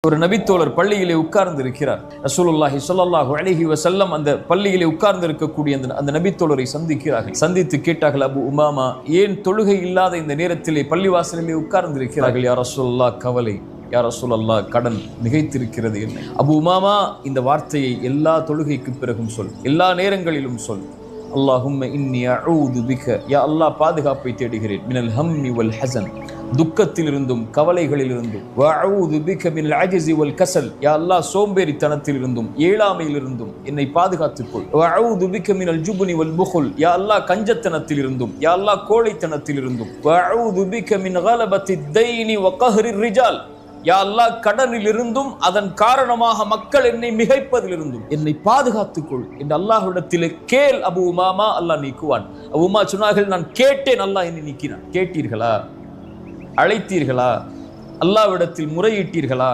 ஒரு நபித்தோழர் பள்ளியிலே உட்கார்ந்து இருக்கிறார். ரசூலுல்லாஹி ஸல்லல்லாஹு அலைஹி வஸல்லம் அந்த பள்ளியிலே உட்கார்ந்து இருக்கக்கூடிய அந்த நபித்தோழரை சந்திக்கிறார்கள். சந்தித்து கேட்டார்கள், அபு உமாமா, ஏன் தொழுகை இல்லாத இந்த நேரத்திலே பள்ளிவாசலிலே உட்கார்ந்து இருக்கிறார்கள்? யா ரசூலுல்லாஹ், கவலை. யா ரசூலல்லாஹ், கடன் மிகைத்திருக்கிறது. என்ன? அபு உமாமா, இந்த வார்த்தையை எல்லா தொழுகைக்கு பிறகும் சொல், எல்லா நேரங்களிலும் சொல். அல்லாஹும்ம இன்னி அஊது பிக, யா அல்லாஹ், பாதுகாப்பை தேடுகிறேன், மினல் ஹம்மி வல் ஹஸன், துக்கத்திலிருந்தும் கவலைகளிலிருந்தும், வஅஊது பிக மினல் அஜ்ஸி வல் கஸல், யா அல்லாஹ், சோம்பேறித்தனத்திலிருந்தும் ஏழாமையிலிருந்தும் என்னை பாதுகாத்துக் கொள். வஅஊது பிக மினல் ஜுப்னி வல் புகுல், யா அல்லாஹ், கஞ்சத்தனத்திலிருந்தும், யா அல்லாஹ், கோழைத்தனத்திலிருந்தும், வஅஊது பிக மின் கலபத்தித் தைனி வ கஹ்ரிர் ரிஜால், யா அல்லாஹ், கடனிலிருந்தும் அதன் காரணமாக மக்கள் என்னை மிகைப்பதிலிருந்தும் என்னை பாதுகாத்துக்கொள் என்று அல்லாஹ்விடத்திலே கேள் அபு உமாமா, அல்லாஹ் நீக்குவான். அபு உமா சொன்னார்கள், நான் கேட்டேன், அல்லாஹ் என்னை நீக்கினான். கேட்டீர்களா? அழைத்தீர்களா? அல்லாஹ்விடத்தில் முறையிட்டீர்களா?